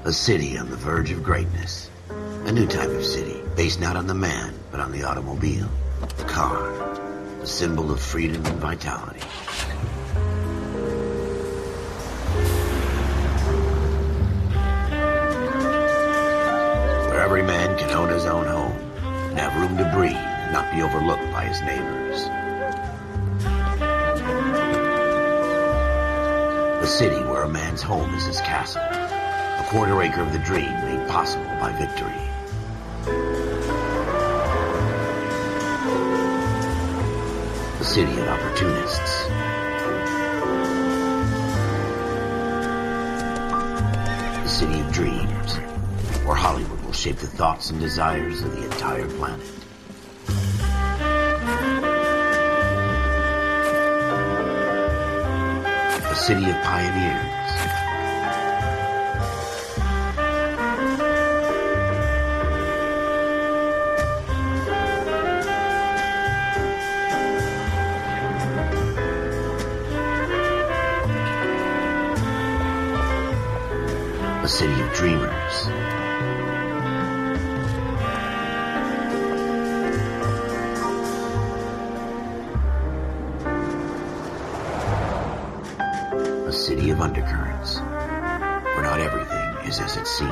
A city on the verge of greatness. A new type of city, based not on the man, but on the automobile. The car. The symbol of freedom and vitality. Where every man can own his own home, and have room to breathe, and not be overlooked by his neighbors. The city where a man's home is his castle. A quarter acre of the dream made possible by victory. The city of opportunists. The city of dreams, where Hollywood will shape the thoughts and desires of the entire planet. The city of pioneers. A city of dreamers. A city of undercurrents, where not everything is as it seems.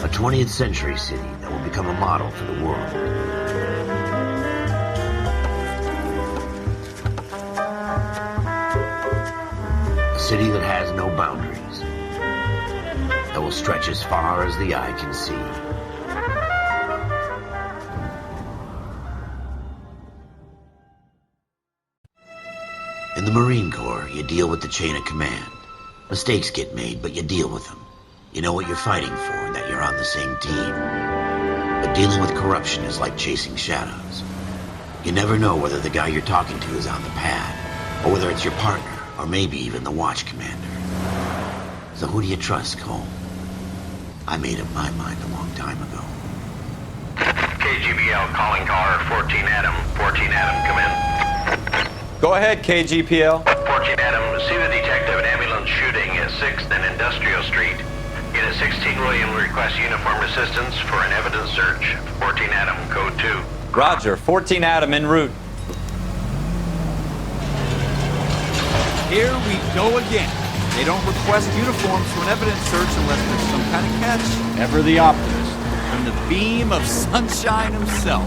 A 20th century city that will become a model for the world. A city that has no boundaries, that will stretch as far as the eye can see. In the Marine Corps, you deal with the chain of command. Mistakes get made, but you deal with them. You know what you're fighting for and that you're on the same team. But dealing with corruption is like chasing shadows. You never know whether the guy you're talking to is on the pad, or whether it's your partner, or maybe even the watch commander. So who do you trust, Cole? I made up my mind a long time ago. KGBL calling car 14 Adam. 14 Adam, come in. Go ahead, KGPL. 14 Adam, see the detective at ambulance shooting at 6th and Industrial Street. Unit 16 William requests uniformed assistance for an evidence search. 14 Adam, code 2. Roger, 14 Adam en route. Here we go again. They don't request uniforms for an evidence search unless there's some kind of catch. Ever the optimist. From the beam of sunshine himself.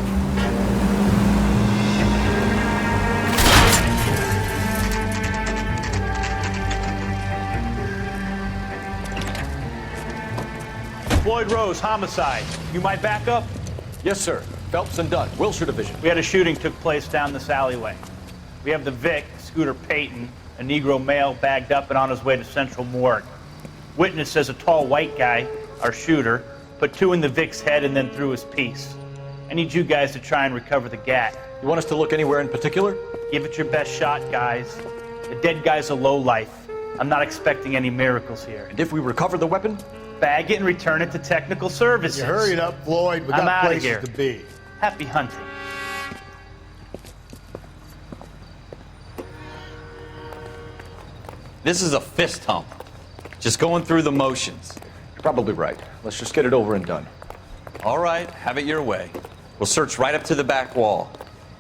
Floyd Rose, homicide. You might back up? Yes, sir. Phelps and Dunn, Wilshire Division. We had a shooting took place down this alleyway. We have the Vic, Scooter Payton, a Negro male bagged up and on his way to Central Morgue. Witness says a tall white guy, our shooter, put 2 in the Vic's head and then threw his piece. I need you guys to try and recover the gat. You want us to look anywhere in particular? Give it your best shot, guys. The dead guy's a lowlife. I'm not expecting any miracles here. And if we recover the weapon? Bag it and return it to technical services. You hurried up, Floyd. We I'm got outta places here. to be. Happy hunting. This is a fist hump. Just going through the motions. You're probably right. Let's just get it over and done. All right, have it your way. We'll search right up to the back wall.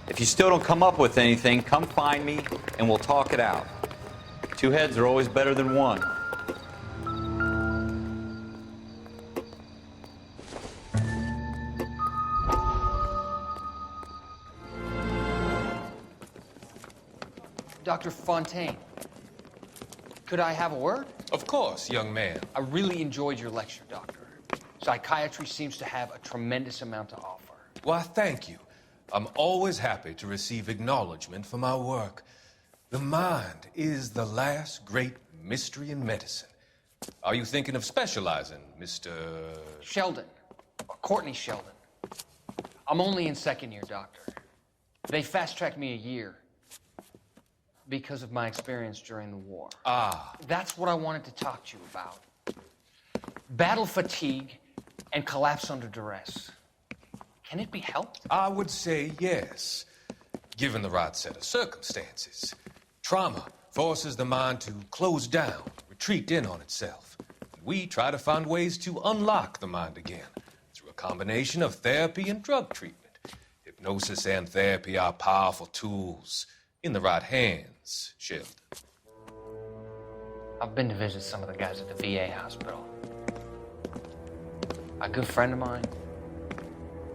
If you still don't come up with anything, come find me and we'll talk it out. 2 heads are always better than 1. Dr. Fontaine, could I have a word? Of course, young man. I really enjoyed your lecture, Doctor. Psychiatry seems to have a tremendous amount to offer. Why, thank you. I'm always happy to receive acknowledgement for my work. The mind is the last great mystery in medicine. Are you thinking of specializing, Mr. Sheldon, or Courtney Sheldon. I'm only in 2nd year, Doctor. They fast-tracked me a year because of my experience during the war. Ah. That's what I wanted to talk to you about. Battle fatigue and collapse under duress. Can it be helped? I would say yes, given the right set of circumstances. Trauma, forces the mind to close down, retreat in on itself. We try to find ways to unlock the mind again through a combination of therapy and drug treatment. Hypnosis and therapy are powerful tools in the right hands, Sheldon. I've been to visit some of the guys at the VA hospital. A good friend of mine,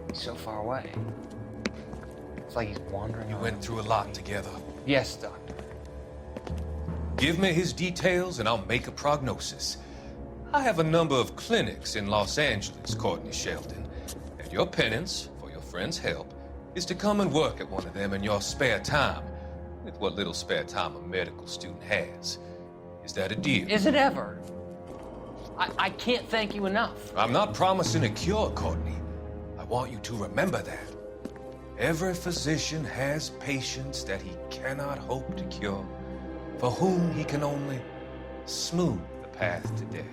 he's so far away. It's like he's wandering You around. went through a lot together. Yes, Doctor. Give me his details and I'll make a prognosis. I have a number of clinics in Los Angeles, Courtney Sheldon, and your penance, for your friend's help, is to come and work at one of them in your spare time, with what little spare time a medical student has. Is that a deal? Is it ever? I can't thank you enough. I'm not promising a cure, Courtney. I want you to remember that. Every physician has patients that he cannot hope to cure, for whom he can only smooth the path to death.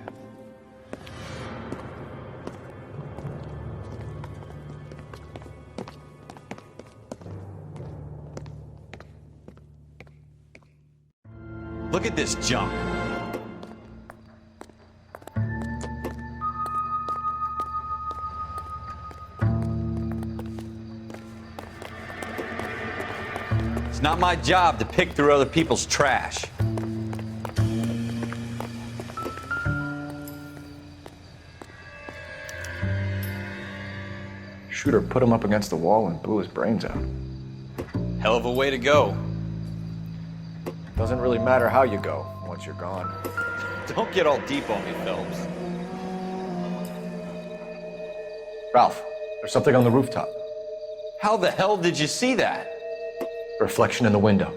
Look at this junk. It's not my job to pick through other people's trash. Shooter put him up against the wall and blew his brains out. Hell of a way to go. Doesn't really matter how you go once you're gone. Don't get all deep on me, Phelps. Ralph, there's something on the rooftop. How the hell did you see that? A reflection in the window.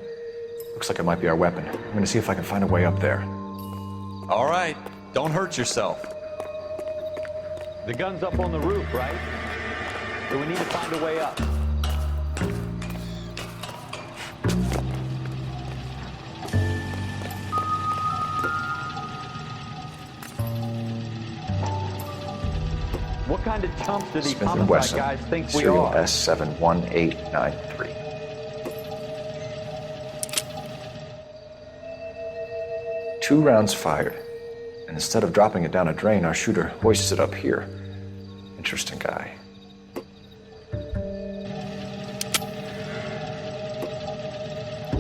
Looks like it might be our weapon. I'm gonna see if I can find a way up there. All right, don't hurt yourself. The gun's up on the roof, right? So we need to find a way up. What kind of chumps do these Smith & homicide Wesson, guys think we serial are? S71893. Two rounds fired, and instead of dropping it down a drain, our shooter hoists it up here. Interesting guy.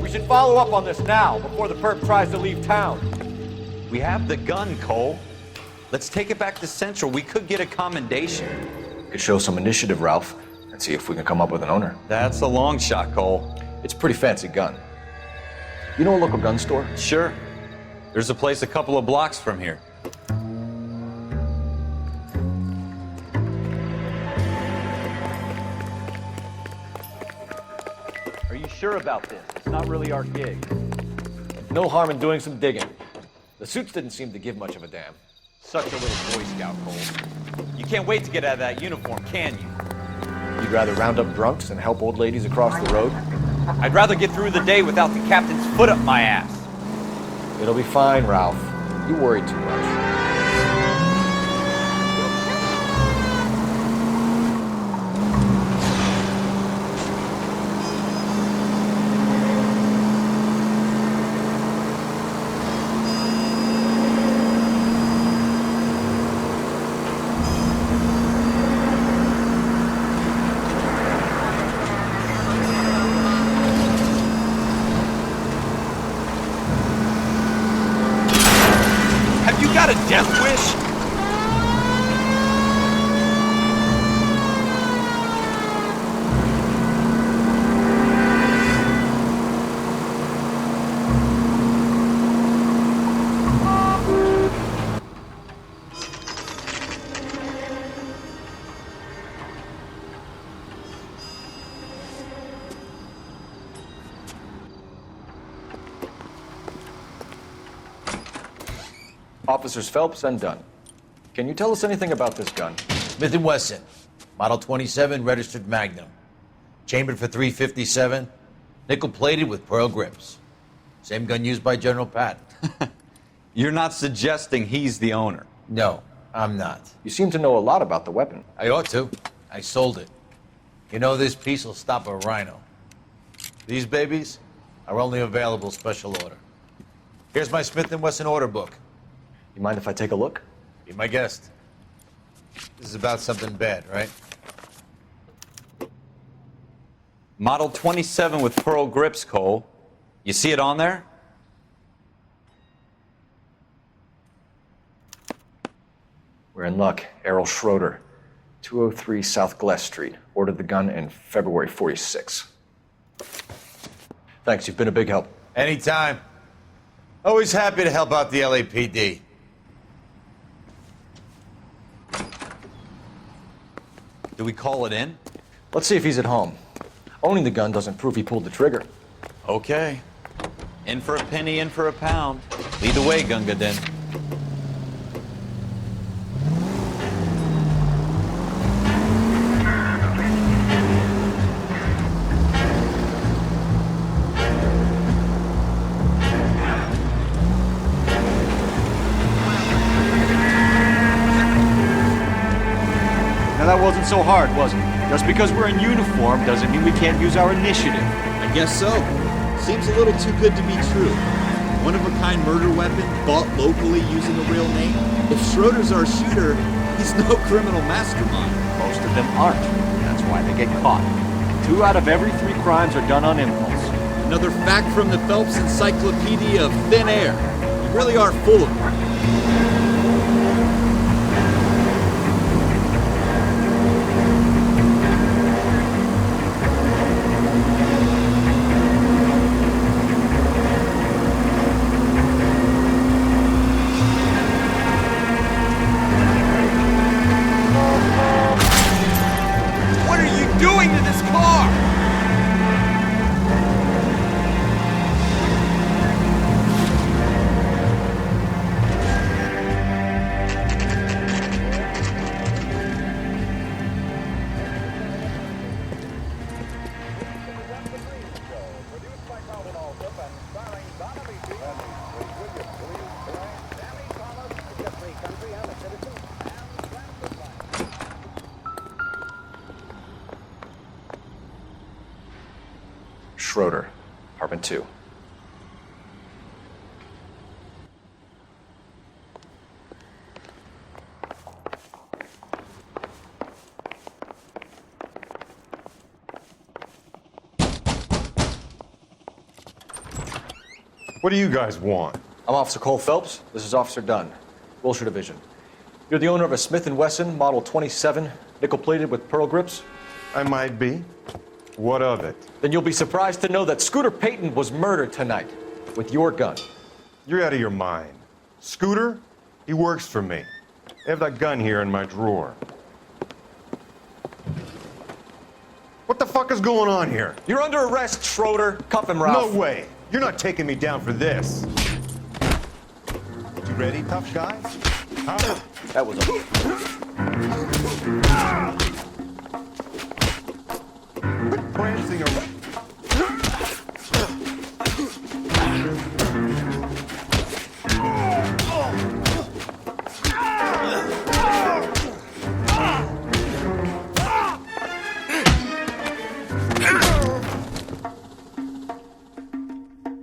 We should follow up on this now, before the perp tries to leave town. We have the gun, Cole. Let's take it back to Central. We could get a commendation. Could show some initiative, Ralph, and see if we can come up with an owner. That's a long shot, Cole. It's a pretty fancy gun. You know a local gun store? Sure. There's a place a couple of blocks from here. Are you sure about this? It's not really our gig. No harm in doing some digging. The suits didn't seem to give much of a damn. Such a little Boy Scout, Cole. You can't wait to get out of that uniform, can you? You'd rather round up drunks and help old ladies across the road? I'd rather get through the day without the captain's foot up my ass. It'll be fine, Ralph. You worry too much. Got a death wish? Officers Phelps and Dunn. Can you tell us anything about this gun? Smith & Wesson, Model 27, registered Magnum. Chambered for .357, nickel-plated with pearl grips. Same gun used by General Patton. You're not suggesting he's the owner? No, I'm not. You seem to know a lot about the weapon. I ought to. I sold it. You know, this piece will stop a rhino. These babies are only available special order. Here's my Smith & Wesson order book. You mind if I take a look? Be my guest. This is about something bad, right? Model 27 with pearl grips, Cole. You see it on there? We're in luck. Errol Schroeder, 203 South Glass Street. Ordered the gun in February 46. Thanks, you've been a big help. Anytime. Always happy to help out the LAPD. Do we call it in? Let's see if he's at home. Owning the gun doesn't prove he pulled the trigger. Okay. In for a penny, in for a pound. Lead the way, Gunga Din. Now that wasn't so hard, was it? Just because we're in uniform doesn't mean we can't use our initiative. I guess so. Seems a little too good to be true. One-of-a-kind murder weapon bought locally using a real name. If Schroeder's our shooter, he's no criminal mastermind. Most of them aren't. That's why they get caught. 2 out of every 3 crimes are done on impulse. Another fact from the Phelps Encyclopedia of Thin Air. You really are full of it. Schroeder, apartment 2. What do you guys want? I'm Officer Cole Phelps. This is Officer Dunn, Wilshire Division. You're the owner of a Smith & Wesson Model 27, nickel-plated with pearl grips? I might be. What of it? Then you'll be surprised to know that Scooter Payton was murdered tonight with your gun. You're out of your mind. Scooter? He works for me. I have that gun here in my drawer. What the fuck is going on here? You're under arrest, Schroeder. Cuff him, Ralph. No way. You're not taking me down for this. You ready, tough guy? Huh? That was a... Quit prancing around.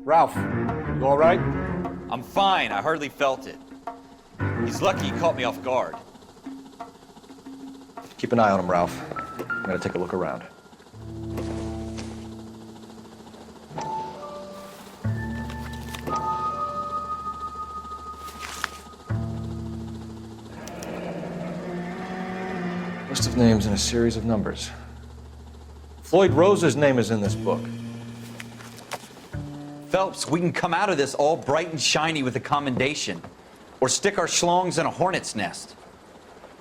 Ralph, you all right? I'm fine. I hardly felt it. He's lucky he caught me off guard. Keep an eye on him, Ralph. I'm gonna take a look around. List of names and a series of numbers. Floyd Rose's name is in this book. Phelps, we can come out of this all bright and shiny with a commendation. Or stick our schlongs in a hornet's nest.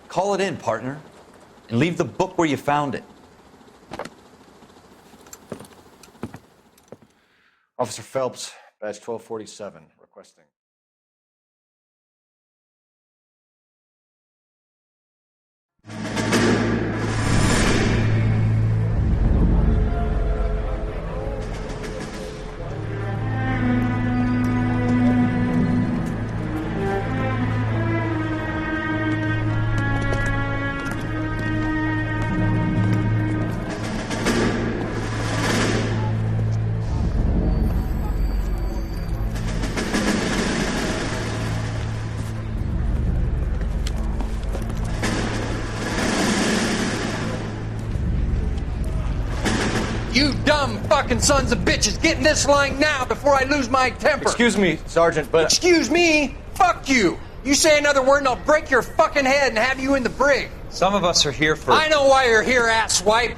Call it in, partner. And leave the book where you found it. Officer Phelps, badge 1247, requesting. fucking sons of bitches! Get in this line now before I lose my temper! Excuse me, Sergeant, but... Excuse me? Fuck you! You say another word and I'll break your fucking head and have you in the brig! Some of us are here for... I know why you're here, asswipe!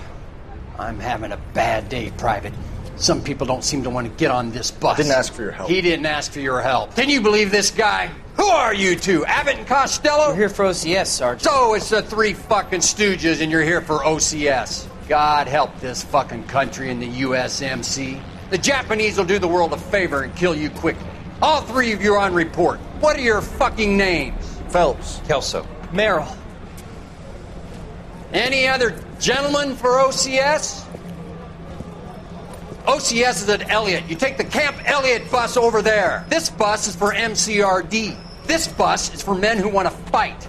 I'm having a bad day, Private. Some people don't seem to want to get on this bus. I didn't ask for your help. He didn't ask for your help. Can you believe this guy? Who are you two? Abbott and Costello? We're here for OCS, Sergeant. So it's the three fucking stooges and you're here for OCS. God help this fucking country and the USMC. The Japanese will do the world a favor and kill you quickly. All three of you are on report. What are your fucking names? Phelps. Kelso. Merrill. Any other gentlemen for OCS? OCS is at Elliott. You take the Camp Elliott bus over there. This bus is for MCRD. This bus is for men who want to fight.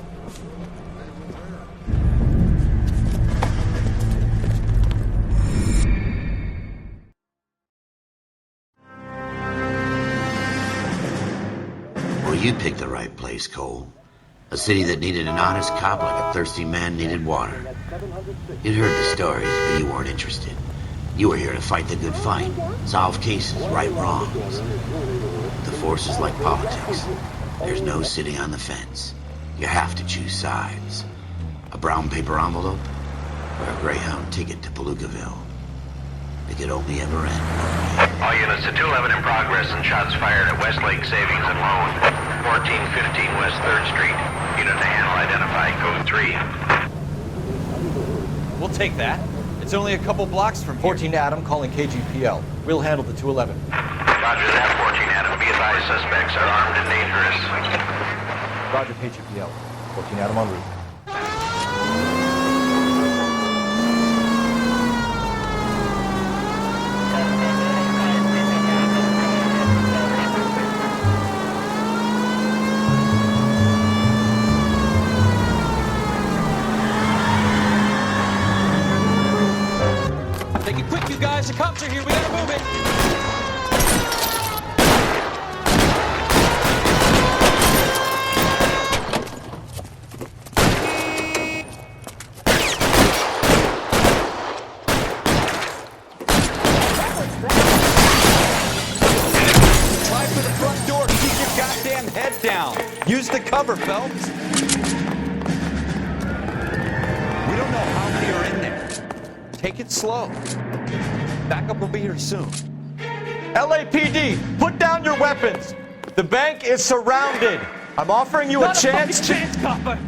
Well, you picked the right place, Cole. A city that needed an honest cop like a thirsty man needed water. You'd heard the stories, but you weren't interested. You were here to fight the good fight, solve cases, right wrongs. The force is like politics. There's no sitting on the fence. You have to choose sides. A brown paper envelope or a Greyhound ticket to Palookaville. It could only ever end. All units to 211 in progress and shots fired at Westlake Savings and Loan, 1415 West 3rd Street. Unit to handle identified, code 3. We'll take that. It's only a couple blocks from here. 14 Adam calling KGPL. We'll handle the 211. Roger that, 14 Adam. Be advised, suspects are armed and dangerous. Roger, KGPL. 14 Adam en route. Take it quick, you guys. The cops are here. We gotta move it. Try for the front door. Keep your goddamn head down. Use the cover, Phelps. We don't know how many are in there. Take it slow. Backup will be here soon. LAPD, put down your weapons. The bank is surrounded. I'm offering you a chance. Not a fucking chance, copper.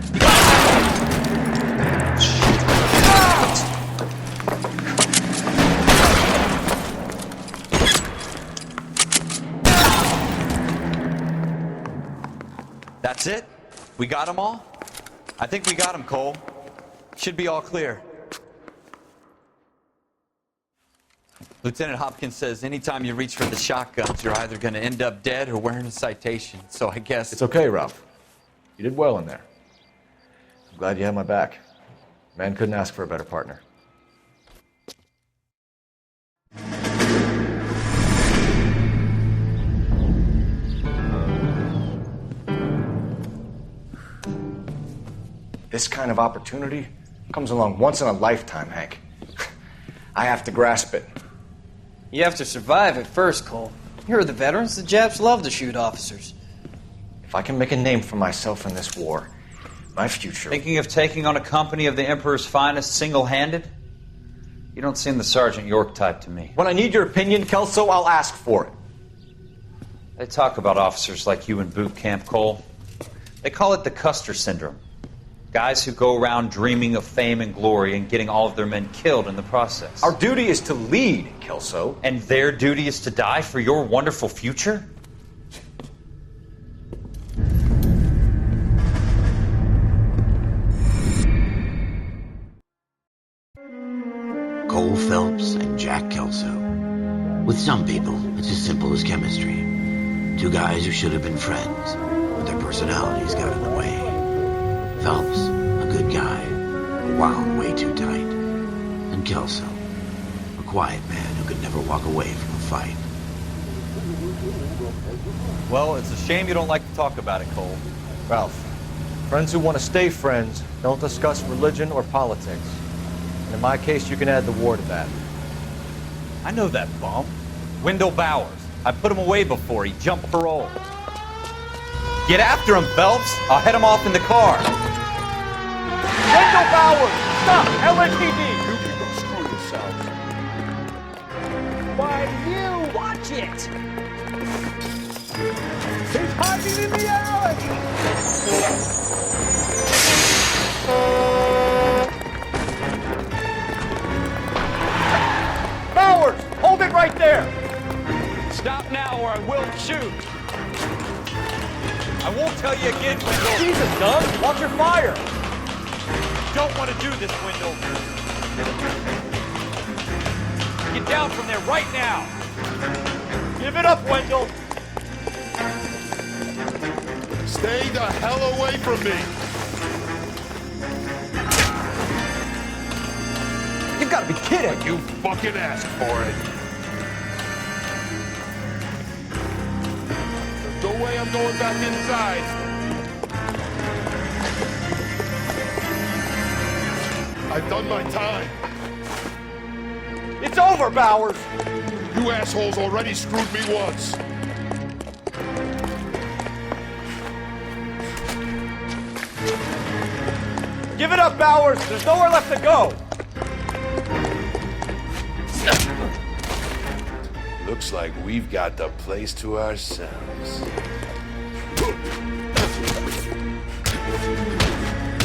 That's it? We got them all? I think we got them, Cole. Should be all clear. Lieutenant Hopkins says anytime you reach for the shotguns, you're either going to end up dead or wearing a citation. So I guess... It's okay, Ralph. You did well in there. I'm glad you had my back. Man couldn't ask for a better partner. This kind of opportunity comes along once in a lifetime, Hank. I have to grasp it. You have to survive at first, Cole. Here are the veterans. The Japs love to shoot officers. If I can make a name for myself in this war, my future... Thinking of taking on a company of the Emperor's finest single-handed? You don't seem the Sergeant York type to me. When I need your opinion, Kelso, I'll ask for it. They talk about officers like you in boot camp, Cole. They call it the Custer Syndrome. Guys who go around dreaming of fame and glory and getting all of their men killed in the process. Our duty is to lead, Kelso. And their duty is to die for your wonderful future? Cole Phelps and Jack Kelso. With some people, it's as simple as chemistry. Two guys who should have been friends, but their personalities got in the way. Phelps, a good guy, but wound way too tight. And Kelso, a quiet man who could never walk away from a fight. Well, it's a shame you don't like to talk about it, Cole. Ralph, friends who want to stay friends don't discuss religion or politics. And in my case, you can add the war to that. I know that bum. Wendell Bowers. I put him away before. He jumped parole. Get after him, Phelps. I'll head him off in the car. Wendell Bowers! Stop! LAPD! You can go screw yourself. Why, you! Watch it! He's hiding in the alley! Bowers! Hold it right there! Stop now or I will shoot. I won't tell you again, Wendell. Jesus, Doug! Watch your fire! Don't want to do this, Wendell. Get down from there right now. Give it up, Wendell! Stay the hell away from me. You've got to be kidding. You fucking asked for it. There's no way I'm going back inside. I've done my time. It's over, Bowers! You assholes already screwed me once. Give it up, Bowers! There's nowhere left to go! Looks like we've got the place to ourselves.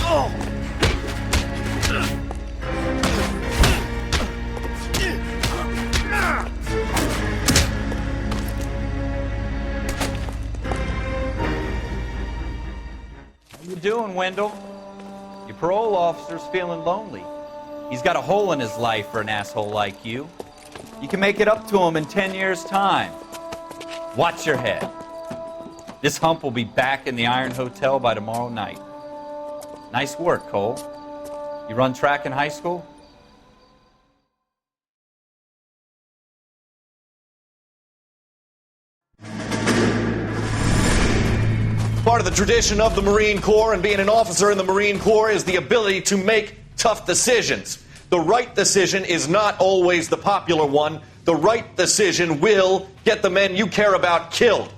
Oh! How you doing, Wendell? Your parole officer's feeling lonely. He's got a hole in his life for an asshole like you. You can make it up to him in 10 years' time. Watch your head. This hump will be back in the Iron Hotel by tomorrow night. Nice work, Cole. You run track in high school? Part of the tradition of the Marine Corps and being an officer in the Marine Corps is the ability to make tough decisions. The right decision is not always the popular one. The right decision will get the men you care about killed.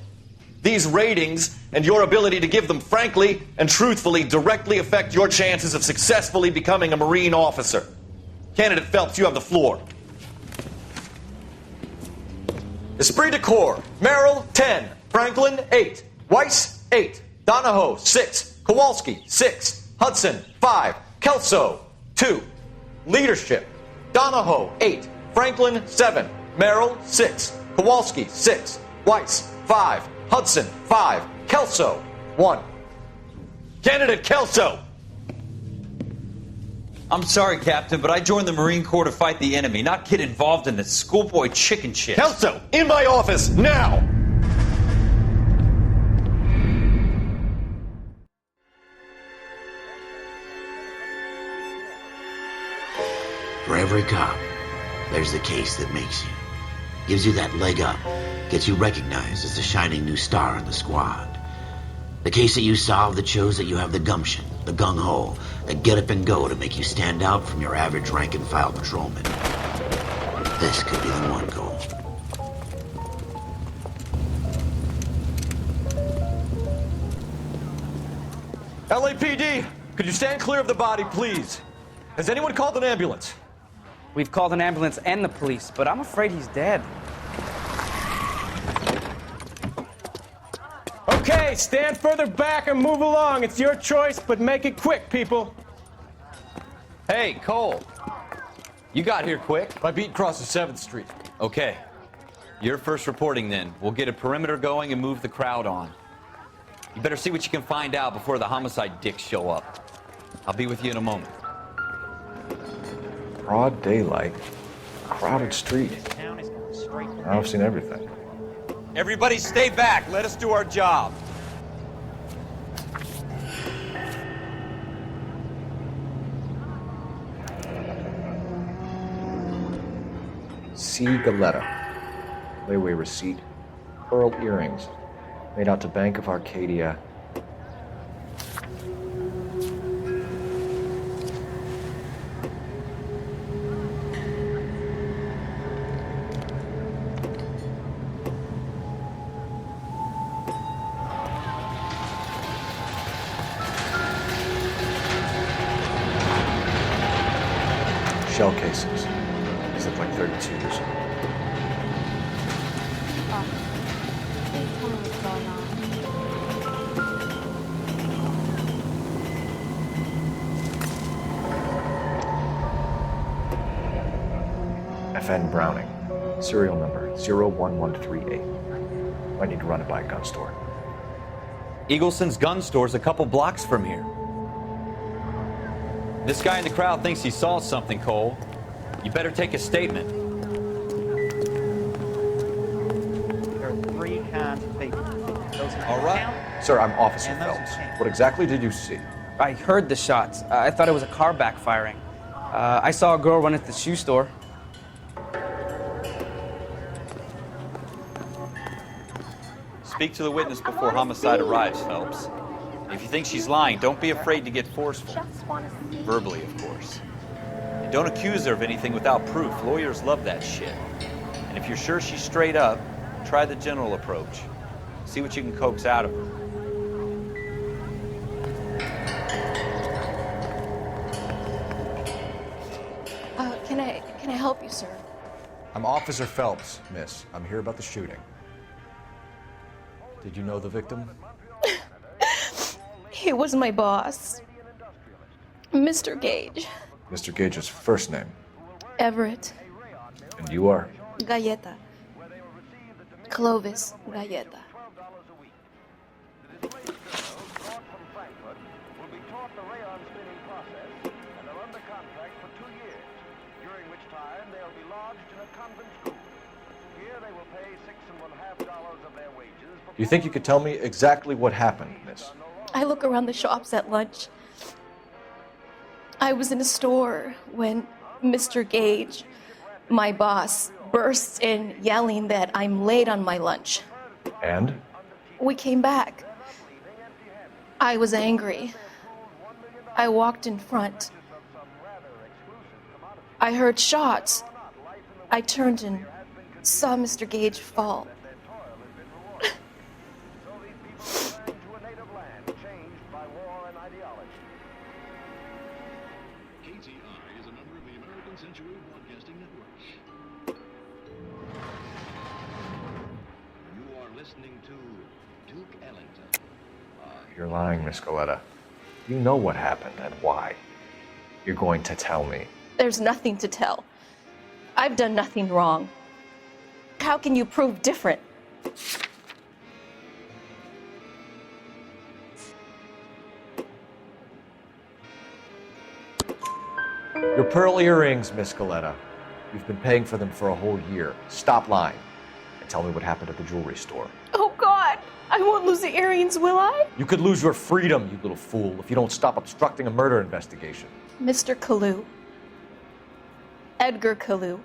These ratings and your ability to give them frankly and truthfully directly affect your chances of successfully becoming a Marine officer. Candidate Phelps, you have the floor. Esprit de Corps, Merrill, 10. Franklin, 8. Weiss, 8. Donahoe, 6. Kowalski, 6. Hudson, 5. Kelso, 2. Leadership, Donahoe, 8. Franklin, 7. Merrill, 6. Kowalski, 6. Weiss, 5. Hudson, 5. Kelso, 1. Candidate Kelso! I'm sorry, Captain, but I joined the Marine Corps to fight the enemy, not get involved in this schoolboy chicken shit. Kelso, in my office, now! For every cop, there's the case that makes you. Gives you that leg up, gets you recognized as the shining new star in the squad. The case that you solve that shows that you have the gumption, the gung-ho, the get up and go to make you stand out from your average rank-and-file patrolman. This could be the one, Cole. LAPD, could you stand clear of the body, please? Has anyone called an ambulance? We've called an ambulance and the police, but I'm afraid he's dead. Okay, stand further back and move along. It's your choice, but make it quick, people. Hey, Cole. You got here quick. My beat crosses 7th Street. Okay. You're first reporting then. We'll get a perimeter going and move the crowd on. You better see what you can find out before the homicide dicks show up. I'll be with you in a moment. Broad daylight, crowded street. I've seen everything. Everybody stay back. Let us do our job. C. Galetta. Layaway receipt. Pearl earrings. Made out to Bank of Arcadia. tattoos. Please tell me what's going on. FN Browning, serial number 01138. I need to run it by a gun store. Eagleson's gun store's a couple blocks from here. This guy in the crowd thinks he saw something, Cole. You better take a statement. There are 3 kinds of people. Those who All right. count, Sir, I'm Officer and those who Phelps. can't. What exactly did you see? I heard the shots. I thought it was a car backfiring. I saw a girl run into the shoe store. Speak to the witness before homicide arrives, Phelps. If you think she's lying, don't be afraid to get forceful. Verbally, of course. And don't accuse her of anything without proof. Lawyers love that shit. And if you're sure she's straight up, try the general approach. See what you can coax out of her. Can I help you, sir? I'm Officer Phelps, miss. I'm here about the shooting. Did you know the victim? He was my boss, Mr. Gage. Mr. Gage's first name. Everett. And you are? Galleta. Clovis Galleta. Do you think you could tell me exactly what happened, miss? I look around the shops at lunch. I was in a store when Mr. Gage, my boss, bursts in yelling that I'm late on my lunch. And? We came back. I was angry. I walked in front. I heard shots. I turned and saw Mr. Gage fall. You're lying, Miss Galleta. You know what happened and why. You're going to tell me. There's nothing to tell. I've done nothing wrong. How can you prove different? Your pearl earrings, Miss Galleta. You've been paying for them for a whole year. Stop lying and tell me what happened at the jewelry store. Oh, God! I won't lose the earrings, will I? You could lose your freedom, you little fool, if you don't stop obstructing a murder investigation. Mr. Kalu. Edgar Kalu.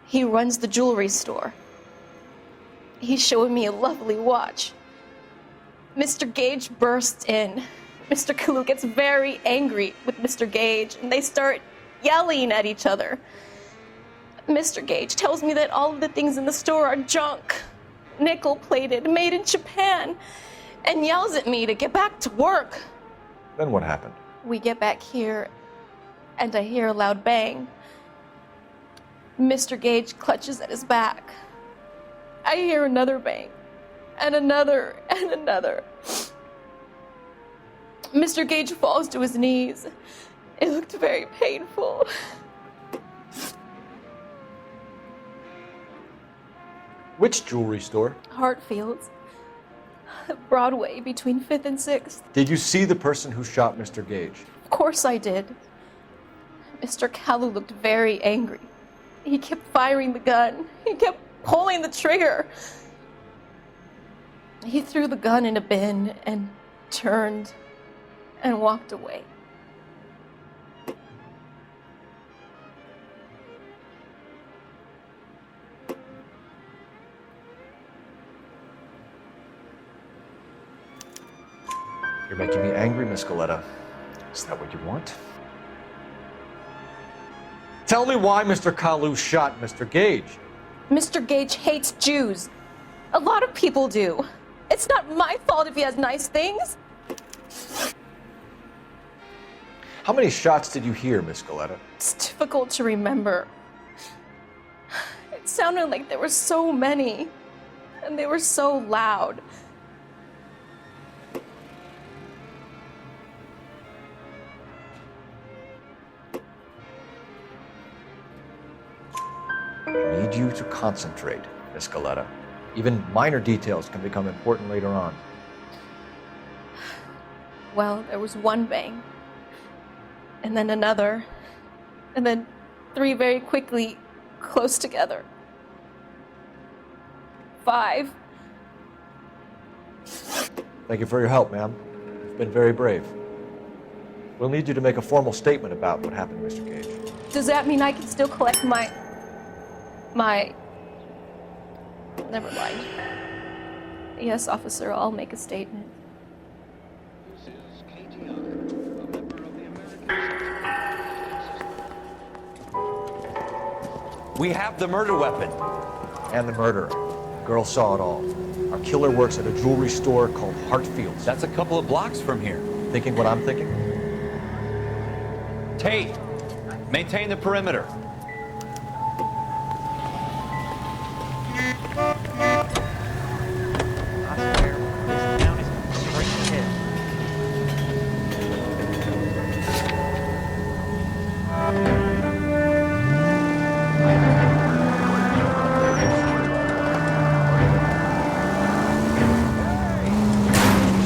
He runs the jewelry store. He's showing me a lovely watch. Mr. Gage bursts in. Mr. Kalu gets very angry with Mr. Gage, and they start yelling at each other. Mr. Gage tells me that all of the things in the store are junk, nickel-plated, made in Japan, and yells at me to get back to work. Then what happened? We get back here, and I hear a loud bang. Mr. Gage clutches at his back. I hear another bang, and another, and another. Mr. Gage falls to his knees. It looked very painful. Which jewelry store? Hartfield's. Broadway, between 5th and 6th. Did you see the person who shot Mr. Gage? Of course I did. Mr. Kalu looked very angry. He kept firing the gun. He kept pulling the trigger. He threw the gun in a bin and turned and walked away. You're making me angry, Miss Galleta. Is that what you want? Tell me why Mr. Kalu shot Mr. Gage. Mr. Gage hates Jews. A lot of people do. It's not my fault if he has nice things. How many shots did you hear, Miss Galleta? It's difficult to remember. sounded like there were so many, and they were so loud. I need you to concentrate, Miss Galetta. Even minor details can become important later on. Well, there was one bang, and then another, and then 3 very quickly, close together. 5. Thank you for your help, ma'am. You've been very brave. We'll need you to make a formal statement about what happened, Mr. Gage. Does that mean I can still collect my... Never mind. Yes, officer, I'll make a statement. We have the murder weapon. And the murderer. The girl saw it all. Our killer works at a jewelry store called Hartfield's. That's a couple of blocks from here. Thinking what I'm thinking? Tate, maintain the perimeter.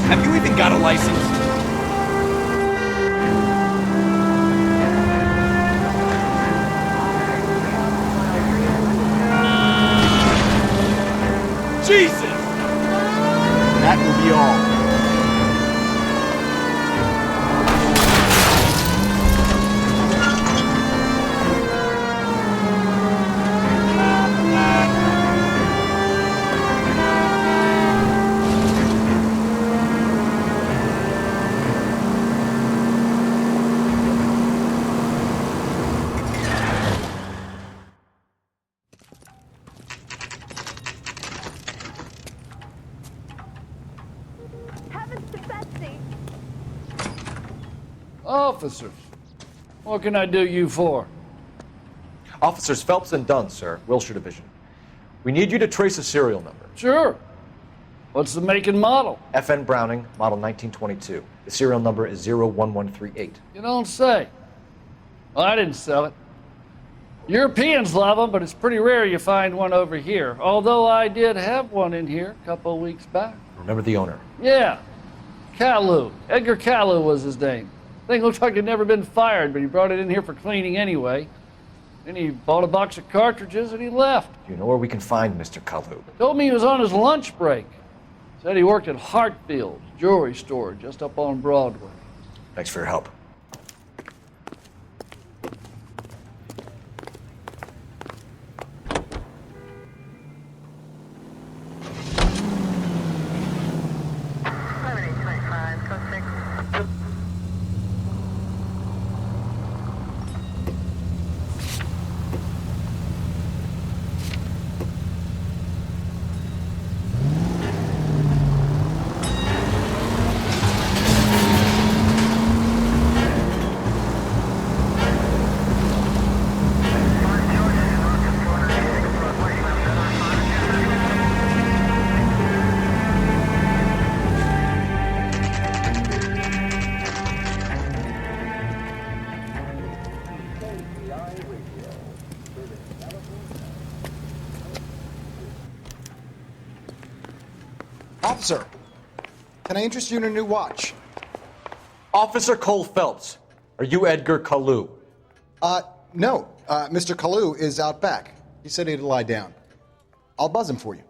Have you even got a license? Jesus! That will be all. Officers, what can I do you for? Officers Phelps and Dunn, sir, Wilshire Division. We need you to trace a serial number. Sure. What's the make and model? FN Browning, model 1922. The serial number is 01138. You don't say. Well, I didn't sell it. Europeans love them, but it's pretty rare you find one over here. Although I did have one in here a couple of weeks back. Remember the owner? Yeah. Caillou. Edgar Caillou was his name. Thing looked like he'd never been fired, but he brought it in here for cleaning anyway. Then he bought a box of cartridges and he left. Do you know where we can find Mr. Caillou? Told me he was on his lunch break. Said he worked at Hartfield's jewelry store just up on Broadway. Thanks for your help. Officer, can I interest you in a new watch? Officer Cole Phelps, are you Edgar Caillou? No. Mr. Caillou is out back. He said he'd lie down. I'll buzz him for you.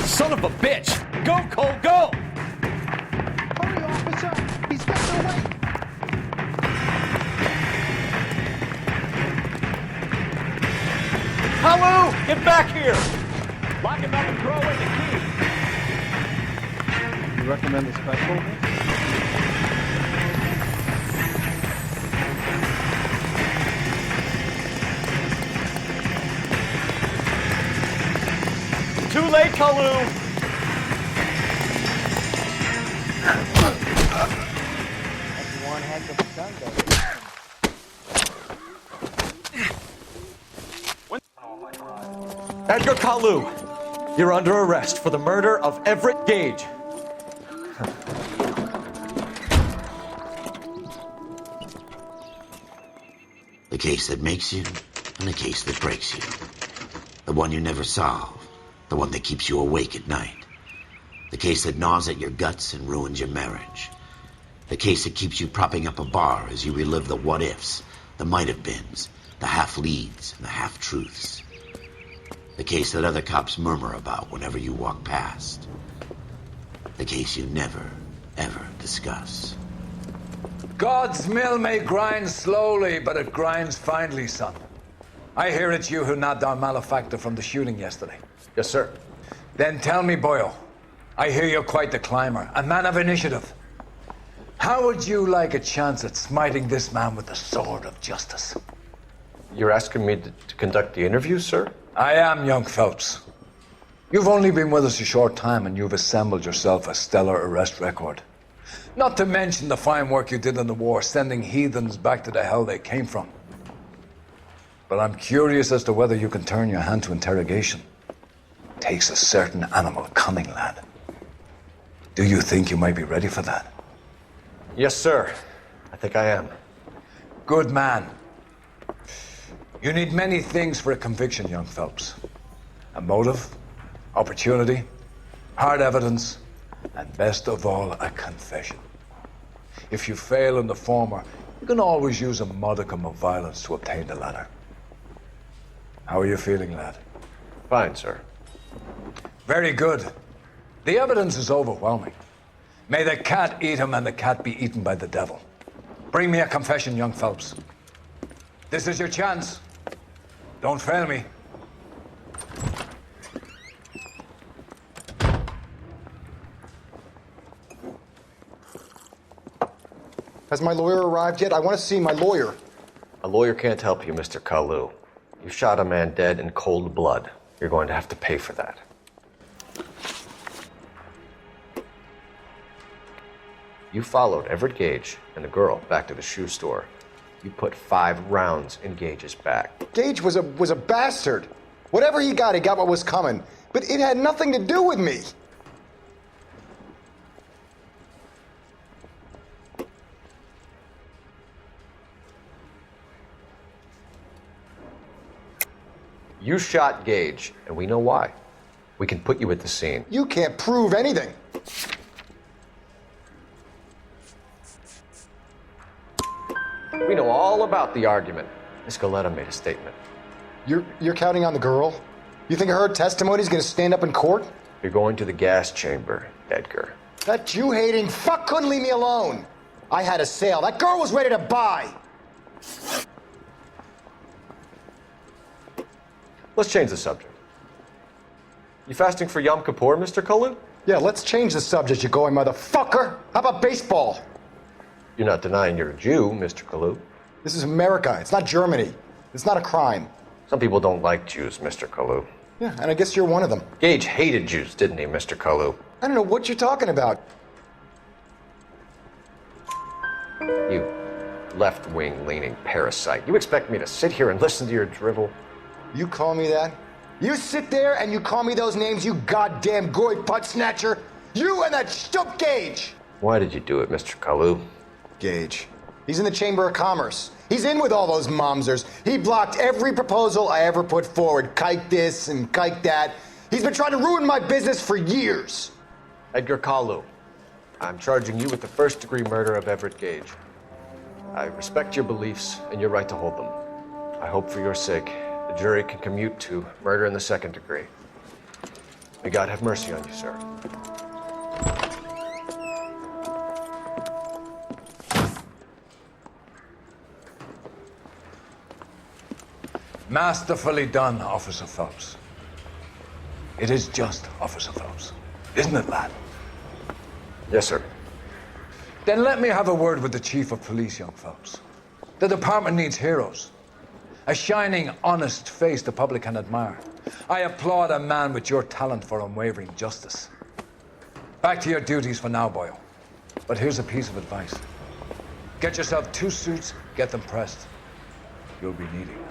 Son of a bitch! Go, Cole, go! Hurry, officer! He's got away! Caillou, get back here! Lock him up and throw away the key. You recommend the special? Too late, Caillou! That's one heck of a Sunday. Edgar Kalu, you're under arrest for the murder of Everett Gage. The case that makes you, and the case that breaks you. The one you never solve, the one that keeps you awake at night. The case that gnaws at your guts and ruins your marriage. The case that keeps you propping up a bar as you relive the what-ifs, the might-have-beens, the half-leads, and the half-truths. The case that other cops murmur about whenever you walk past. The case you never, ever discuss. God's mill may grind slowly, but it grinds finely, son. I hear it's you who nabbed our malefactor from the shooting yesterday. Yes, sir. Then tell me, Boyle, I hear you're quite the climber, a man of initiative. How would you like a chance at smiting this man with the sword of justice? You're asking me to conduct the interview, sir? I am, young Phelps. You've only been with us a short time and you've assembled yourself a stellar arrest record. Not to mention the fine work you did in the war, sending heathens back to the hell they came from. But I'm curious as to whether you can turn your hand to interrogation. Takes a certain animal cunning, lad. Do you think you might be ready for that? Yes, sir. I think I am. Good man. You need many things for a conviction, young Phelps. A motive, opportunity, hard evidence, and best of all, a confession. If you fail in the former, you can always use a modicum of violence to obtain the latter. How are you feeling, lad? Fine, sir. Very good. The evidence is overwhelming. May the cat eat him and the cat be eaten by the devil. Bring me a confession, young Phelps. This is your chance. Don't fail me. Has my lawyer arrived yet? I want to see my lawyer. A lawyer can't help you, Mr. Kalu. You shot a man dead in cold blood. You're going to have to pay for that. You followed Everett Gage and the girl back to the shoe store. You put 5 rounds in Gage's back. Gage was a bastard. Whatever he got what was coming. But it had nothing to do with me. You shot Gage, and we know why. We can put you at the scene. You can't prove anything. We know all about the argument. Miss Galetta made a statement. You're counting on the girl? You think her testimony's gonna stand up in court? You're going to the gas chamber, Edgar. That Jew-hating fuck couldn't leave me alone. I had a sale. That girl was ready to buy. Let's change the subject. You fasting for Yom Kippur, Mr. Kalu? Yeah, let's change the subject, you going motherfucker. How about baseball? You're not denying you're a Jew, Mr. Kalu. This is America. It's not Germany. It's not a crime. Some people don't like Jews, Mr. Kalu. Yeah, and I guess you're one of them. Gage hated Jews, didn't he, Mr. Kalu? I don't know what you're talking about. You left-wing leaning parasite. You expect me to sit here and listen to your drivel? You call me that? You sit there and you call me those names, you goddamn goy butt snatcher? You and that stup Gage! Why did you do it, Mr. Kalu? Gage. He's in the Chamber of Commerce. He's in with all those momsers. He blocked every proposal I ever put forward. Kike this and kike that. He's been trying to ruin my business for years. Edgar Kalu, I'm charging you with the first-degree murder of Everett Gage. I respect your beliefs and your right to hold them. I hope for your sake the jury can commute to murder in the second degree. May God have mercy on you, sir. Masterfully done, Officer Phelps. It is just Officer Phelps, isn't it, lad? Yes, sir. Then let me have a word with the Chief of Police, young Phelps. The department needs heroes. A shining, honest face the public can admire. I applaud a man with your talent for unwavering justice. Back to your duties for now, Boyle. But here's a piece of advice. Get yourself 2 suits, get them pressed. You'll be needing them.